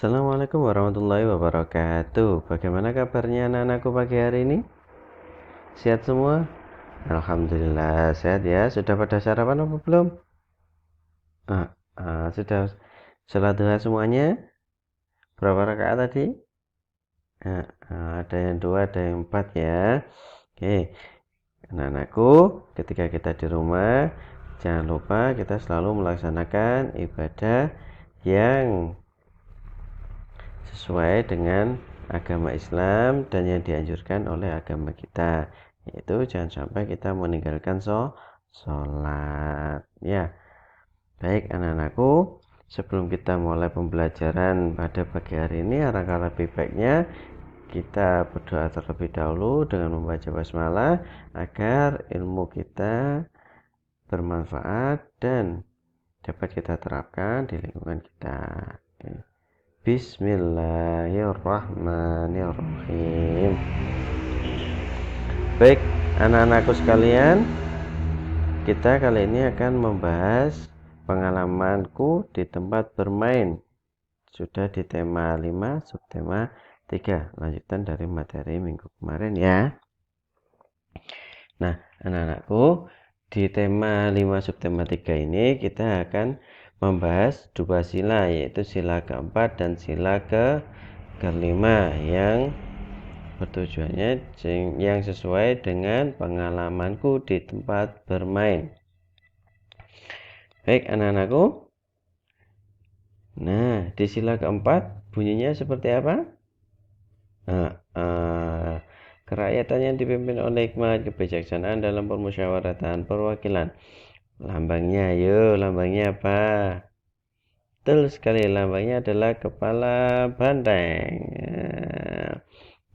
Assalamualaikum warahmatullahi wabarakatuh. Bagaimana kabarnya anak-anakku pagi hari ini? Sehat semua? Alhamdulillah sehat ya. Sudah pada sarapan apa belum? Sudah sholat duha semuanya? Berapa rakaat tadi? Ada yang 2, ada yang 4 ya. Oke, anak-anakku, ketika kita di rumah, jangan lupa kita selalu melaksanakan ibadah yang sesuai dengan agama Islam dan yang dianjurkan oleh agama kita, yaitu jangan sampai kita meninggalkan sholat ya. Baik anak-anakku, sebelum kita mulai pembelajaran pada pagi hari ini, alangkah lebih baiknya kita berdoa terlebih dahulu dengan membaca basmalah agar ilmu kita bermanfaat dan dapat kita terapkan di lingkungan kita. Bismillahirrahmanirrahim. Baik anak-anakku sekalian, kita kali ini akan membahas pengalamanku di tempat bermain. Sudah di tema 5, subtema 3, lanjutan dari materi minggu kemarin ya. Nah anak-anakku, di tema 5 subtema 3 ini kita akan membahas 2 sila, yaitu sila keempat dan sila kelima yang bertujuannya yang sesuai dengan pengalamanku di tempat bermain. Baik anak-anakku, nah di sila keempat bunyinya seperti apa? Kerakyatan yang dipimpin oleh hikmat kebijaksanaan dalam permusyawaratan perwakilan. Lambangnya, lambangnya apa? Betul sekali, lambangnya adalah kepala banteng.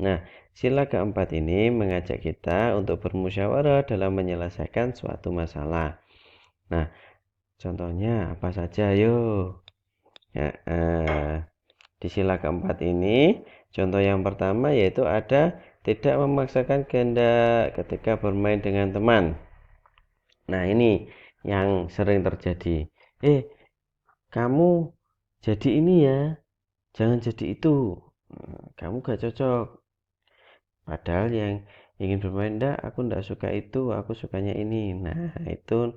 Nah, sila keempat ini mengajak kita untuk bermusyawarah dalam menyelesaikan suatu masalah. Nah, contohnya apa saja, di sila keempat ini, contoh yang pertama yaitu ada tidak memaksakan kehendak ketika bermain dengan teman. Nah, ini yang sering terjadi. Kamu jadi ini ya, jangan jadi itu. Kamu gak cocok. Padahal yang ingin bermain, aku ndak suka itu, aku sukanya ini. Nah, itu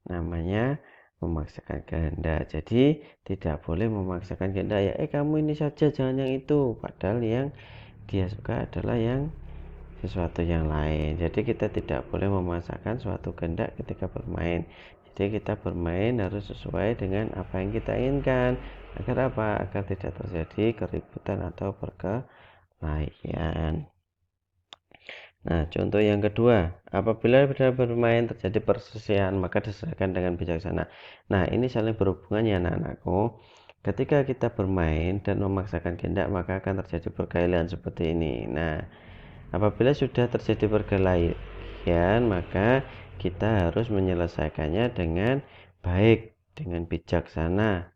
namanya memaksakan kehendak. Jadi tidak boleh memaksakan kehendak ya, kamu ini saja, jangan yang itu. Padahal yang dia suka adalah yang sesuatu yang lain. Jadi kita tidak boleh memaksakan suatu kehendak ketika bermain. Jadi kita bermain harus sesuai dengan apa yang kita inginkan. Agar apa? Agar tidak terjadi keributan atau perkelahian. Nah, contoh yang kedua, apabila pada bermain terjadi perselisihan, maka diselesaikan dengan bijaksana. Nah, ini saling berhubungan ya anak-anakku. Ketika kita bermain dan memaksakan kehendak, maka akan terjadi perkelahian seperti ini. Nah, apabila sudah terjadi perkelahian, maka kita harus menyelesaikannya dengan baik, dengan bijaksana.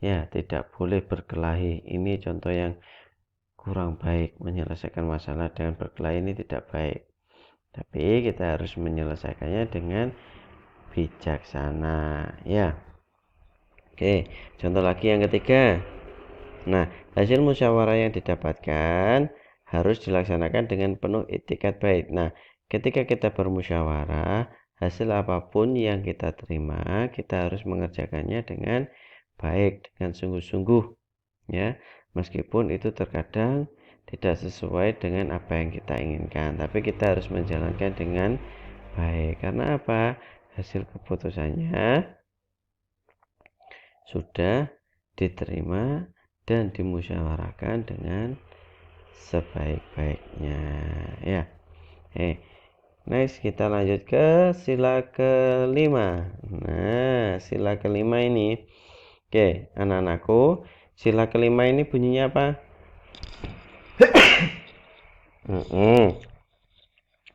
Ya, tidak boleh berkelahi. Ini contoh yang kurang baik. Menyelesaikan masalah dengan berkelahi ini tidak baik. Tapi kita harus menyelesaikannya dengan bijaksana. Ya. Oke, contoh lagi yang ketiga. Nah, hasil musyawarah yang didapatkan harus dilaksanakan dengan penuh itikat baik. Nah, ketika kita bermusyawarah, hasil apapun yang kita terima, kita harus mengerjakannya dengan baik, dengan sungguh-sungguh. Ya, meskipun itu terkadang tidak sesuai dengan apa yang kita inginkan, tapi kita harus menjalankan dengan baik. Karena apa? Hasil keputusannya sudah diterima dan dimusyawarahkan dengan sebaik-baiknya ya. Next kita lanjut ke sila kelima. Nah, sila kelima ini, anak-anakku, sila kelima ini bunyinya apa?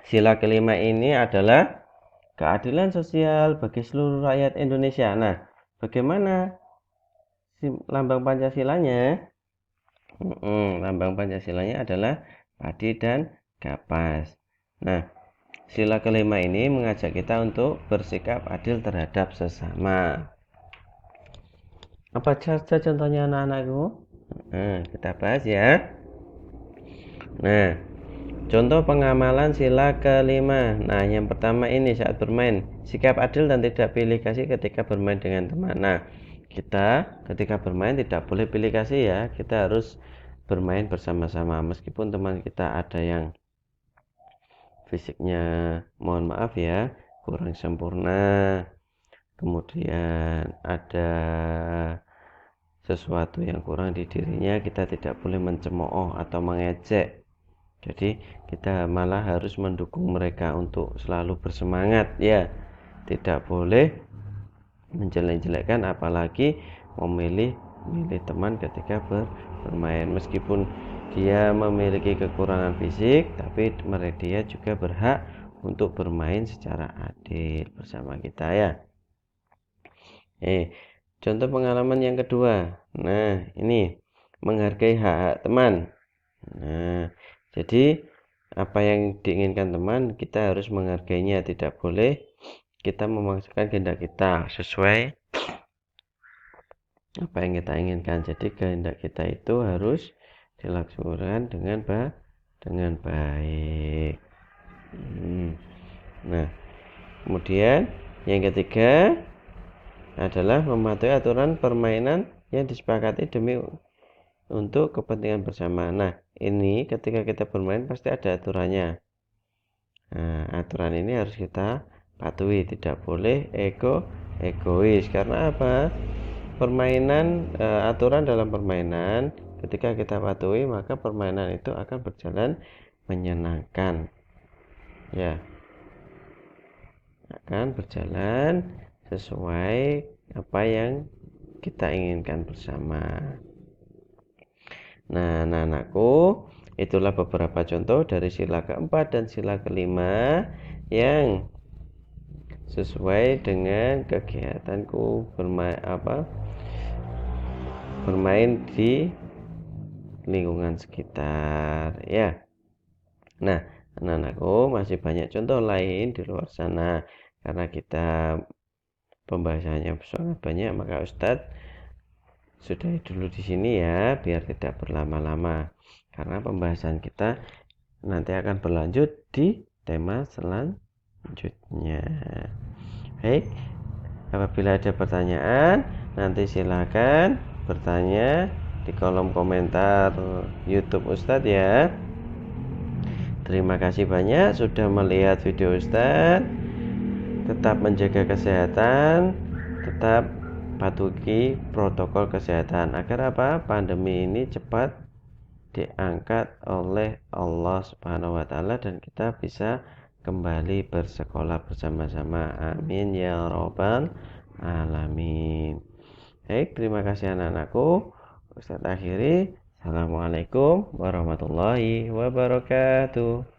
Sila kelima ini adalah keadilan sosial bagi seluruh rakyat Indonesia. Nah, bagaimana lambang Pancasilanya? Lambang Pancasilanya adalah padi dan kapas. Nah, sila kelima ini mengajak kita untuk bersikap adil terhadap sesama. Apa saja contohnya anak-anakku? Nah, kita bahas ya. Nah, contoh pengamalan sila kelima. Nah, yang pertama ini saat bermain, sikap adil dan tidak pilih kasih ketika bermain dengan teman. Nah, kita ketika bermain tidak boleh pilih kasih ya. Kita harus bermain bersama-sama meskipun teman kita ada yang fisiknya mohon maaf ya kurang sempurna, kemudian ada sesuatu yang kurang di dirinya, kita tidak boleh mencemooh atau mengejek. Jadi kita malah harus mendukung mereka untuk selalu bersemangat ya. Tidak boleh menjelek-jelekkan apalagi memilih teman ketika bermain. Meskipun dia memiliki kekurangan fisik, tapi dia juga berhak untuk bermain secara adil bersama kita ya. Contoh pengalaman yang kedua. Nah, ini menghargai hak-hak teman. Nah, jadi apa yang diinginkan teman kita harus menghargainya, tidak boleh kita memaksakan kehendak kita sesuai apa yang kita inginkan. Jadi kehendak kita itu harus dilaksanakan dengan baik. Nah, kemudian yang ketiga adalah mematuhi aturan permainan yang disepakati demi untuk kepentingan bersama. Nah, ini ketika kita bermain pasti ada aturannya. Nah, aturan ini harus kita patuhi, tidak boleh egois. Karena apa? Aturan dalam permainan ketika kita patuhi maka permainan itu akan berjalan menyenangkan. Ya, akan berjalan sesuai apa yang kita inginkan bersama. Nah, anak-anakku, itulah beberapa contoh dari sila keempat dan sila kelima yang sesuai dengan kegiatanku bermain di lingkungan sekitar ya. Nah, anak-anakku masih banyak contoh lain di luar sana. Karena kita pembahasannya sangat banyak, maka Ustadz sudahi dulu di sini ya, biar tidak berlama-lama. Karena pembahasan kita nanti akan berlanjut di tema selanjutnya. Baik, apabila ada pertanyaan, nanti silakan bertanya di kolom komentar YouTube Ustadz ya. Terima kasih banyak sudah melihat video Ustadz. Tetap menjaga kesehatan, tetap patuhi protokol kesehatan agar apa? Pandemi ini cepat diangkat oleh Allah Subhanahu wa taala dan kita bisa kembali bersekolah bersama-sama. Amin ya rabbal alamin. Baik, terima kasih anak-anakku. Ustaz akhiri. Assalamualaikum warahmatullahi wabarakatuh.